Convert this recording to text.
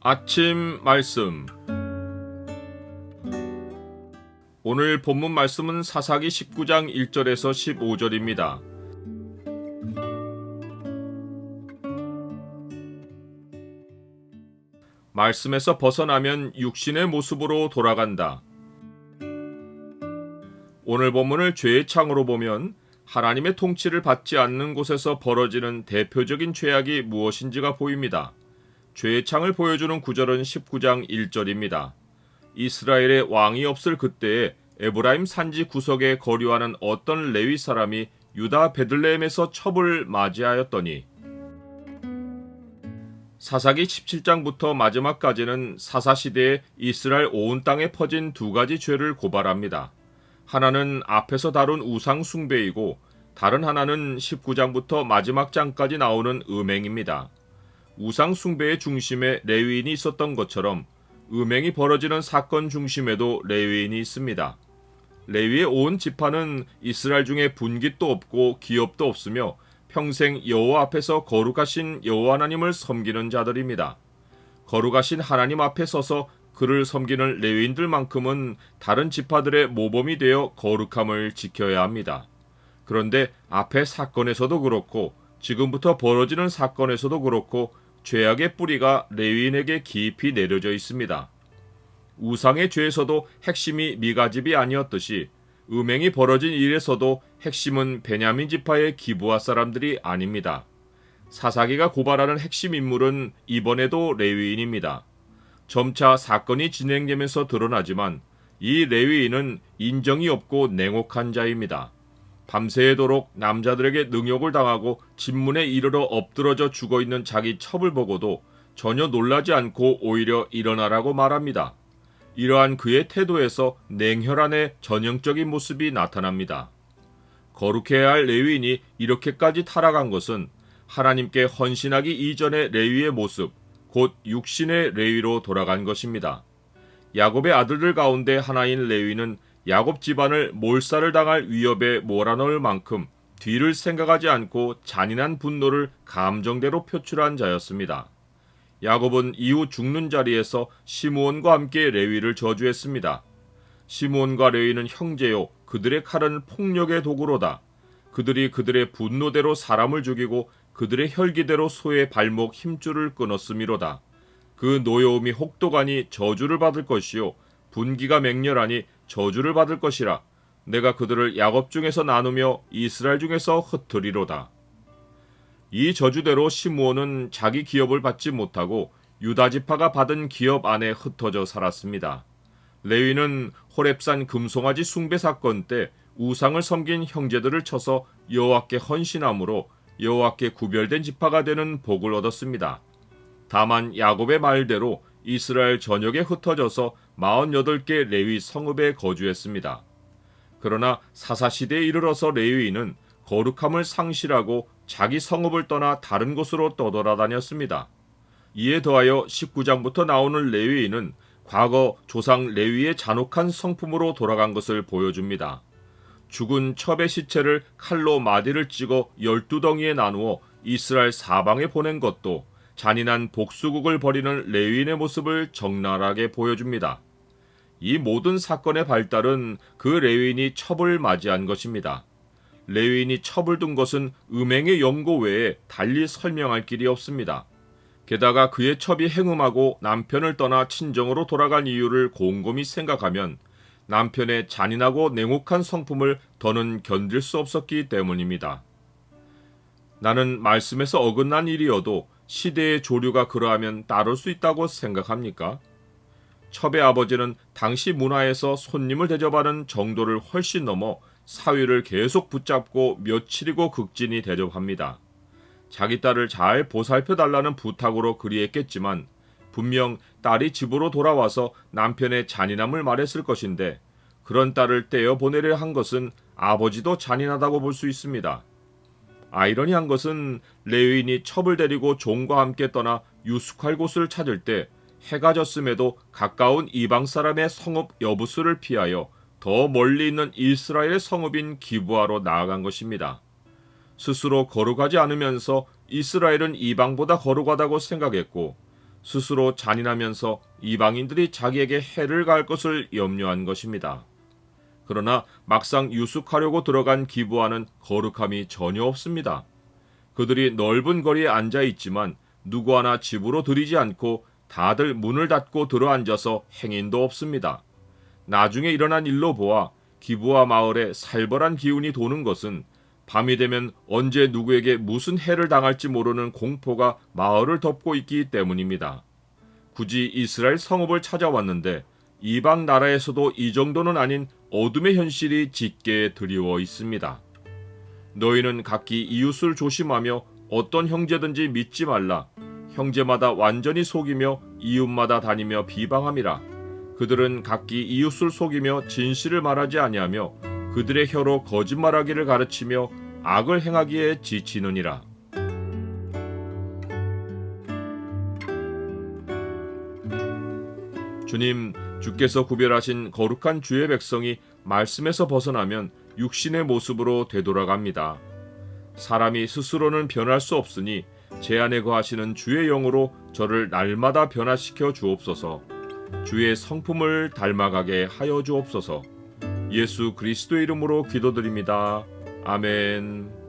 아침 말씀. 오늘 본문 말씀은 사사기 19장 1절에서 15절입니다. 말씀에서 벗어나면 육신의 모습으로 돌아간다. 오늘 본문을 죄의 창으로 보면 하나님의 통치를 받지 않는 곳에서 벌어지는 대표적인 죄악이 무엇인지가 보입니다. 죄의 창을 보여주는 구절은 19장 1절입니다. 이스라엘의 왕이 없을 그때에 에브라임 산지 구석에 거류하는 어떤 레위 사람이 유다 베들레헴에서 첩을 맞이하였더니, 사사기 17장부터 마지막까지는 사사시대에 이스라엘 온 땅에 퍼진 두 가지 죄를 고발합니다. 하나는 앞에서 다룬 우상 숭배이고 다른 하나는 19장부터 마지막 장까지 나오는 음행입니다. 우상 숭배의 중심에 레위인이 있었던 것처럼 음행이 벌어지는 사건 중심에도 레위인이 있습니다. 레위의 온 지파는 이스라엘 중에 분깃도 없고 기업도 없으며 평생 여호와 앞에서 거룩하신 여호와 하나님을 섬기는 자들입니다. 거룩하신 하나님 앞에 서서 그를 섬기는 레위인들만큼은 다른 지파들의 모범이 되어 거룩함을 지켜야 합니다. 그런데 앞의 사건에서도 그렇고 지금부터 벌어지는 사건에서도 그렇고 죄악의 뿌리가 레위인에게 깊이 내려져 있습니다. 우상의 죄에서도 핵심이 미가집이 아니었듯이 음행이 벌어진 일에서도 핵심은 베냐민 지파의 기브아 사람들이 아닙니다. 사사기가 고발하는 핵심 인물은 이번에도 레위인입니다. 점차 사건이 진행되면서 드러나지만 이 레위인은 인정이 없고 냉혹한 자입니다. 밤새도록 남자들에게 능욕을 당하고 진문에 이르러 엎드러져 죽어있는 자기 첩을 보고도 전혀 놀라지 않고 오히려 일어나라고 말합니다. 이러한 그의 태도에서 냉혈한의 전형적인 모습이 나타납니다. 거룩해야 할 레위인이 이렇게까지 타락한 것은 하나님께 헌신하기 이전의 레위의 모습, 곧 육신의 레위로 돌아간 것입니다. 야곱의 아들들 가운데 하나인 레위는 야곱 집안을 몰살을 당할 위협에 몰아넣을 만큼 뒤를 생각하지 않고 잔인한 분노를 감정대로 표출한 자였습니다. 야곱은 이후 죽는 자리에서 시므온과 함께 레위를 저주했습니다. 시므온과 레위는 형제요, 그들의 칼은 폭력의 도구로다. 그들이 그들의 분노대로 사람을 죽이고 그들의 혈기대로 소의 발목 힘줄을 끊었음이로다. 그 노여움이 혹독하니 저주를 받을 것이요 분기가 맹렬하니 저주를 받을 것이라. 내가 그들을 야곱 중에서 나누며 이스라엘 중에서 흩으리로다. 이 저주대로 시므온은 자기 기업을 받지 못하고 유다 지파가 받은 기업 안에 흩어져 살았습니다. 레위는 호렙산 금송아지 숭배 사건 때 우상을 섬긴 형제들을 쳐서 여호와께 헌신함으로 여호와께 구별된 지파가 되는 복을 얻었습니다. 다만 야곱의 말대로 이스라엘 전역에 흩어져서 48개 레위 성읍에 거주했습니다. 그러나 사사시대에 이르러서 레위인은 거룩함을 상실하고 자기 성읍을 떠나 다른 곳으로 떠돌아다녔습니다. 이에 더하여 19장부터 나오는 레위인은 과거 조상 레위의 잔혹한 성품으로 돌아간 것을 보여줍니다. 죽은 첩의 시체를 칼로 마디를 찍어 12덩이에 나누어 이스라엘 사방에 보낸 것도 잔인한 복수국을 벌이는 레위인의 모습을 적나라하게 보여줍니다. 이 모든 사건의 발달은 그 레위인이 첩을 맞이한 것입니다. 레위인이 첩을 둔 것은 음행의 연고 외에 달리 설명할 길이 없습니다. 게다가 그의 첩이 행음하고 남편을 떠나 친정으로 돌아간 이유를 곰곰이 생각하면 남편의 잔인하고 냉혹한 성품을 더는 견딜 수 없었기 때문입니다. 나는 말씀에서 어긋난 일이어도 시대의 조류가 그러하면 따를 수 있다고 생각합니까? 첩의 아버지는 당시 문화에서 손님을 대접하는 정도를 훨씬 넘어 사위를 계속 붙잡고 며칠이고 극진히 대접합니다. 자기 딸을 잘 보살펴달라는 부탁으로 그리했겠지만 분명 딸이 집으로 돌아와서 남편의 잔인함을 말했을 것인데 그런 딸을 떼어 보내려 한 것은 아버지도 잔인하다고 볼 수 있습니다. 아이러니한 것은 레위인이 첩을 데리고 종과 함께 떠나 유숙할 곳을 찾을 때 해가 졌음에도 가까운 이방 사람의 성읍 여부스를 피하여 더 멀리 있는 이스라엘의 성읍인 기브아로 나아간 것입니다. 스스로 거룩하지 않으면서 이스라엘은 이방보다 거룩하다고 생각했고 스스로 잔인하면서 이방인들이 자기에게 해를 가할 것을 염려한 것입니다. 그러나 막상 유숙하려고 들어간 기브아는 거룩함이 전혀 없습니다. 그들이 넓은 거리에 앉아 있지만 누구 하나 집으로 들이지 않고 다들 문을 닫고 들어앉아서 행인도 없습니다. 나중에 일어난 일로 보아 기브아 마을에 살벌한 기운이 도는 것은 밤이 되면 언제 누구에게 무슨 해를 당할지 모르는 공포가 마을을 덮고 있기 때문입니다. 굳이 이스라엘 성읍을 찾아왔는데 이방 나라에서도 이 정도는 아닌 어둠의 현실이 짙게 드리워 있습니다. 너희는 각기 이웃을 조심하며 어떤 형제든지 믿지 말라. 형제마다 완전히 속이며 이웃마다 다니며 비방함이라. 그들은 각기 이웃을 속이며 진실을 말하지 아니하며 그들의 혀로 거짓말하기를 가르치며 악을 행하기에 지치느니라. 주님, 주께서 구별하신 거룩한 주의 백성이 말씀에서 벗어나면 육신의 모습으로 되돌아갑니다. 사람이 스스로는 변할 수 없으니 제 안에 거하시는 주의 영으로 저를 날마다 변화시켜 주옵소서. 주의 성품을 닮아가게 하여 주옵소서. 예수 그리스도의 이름으로 기도드립니다. 아멘.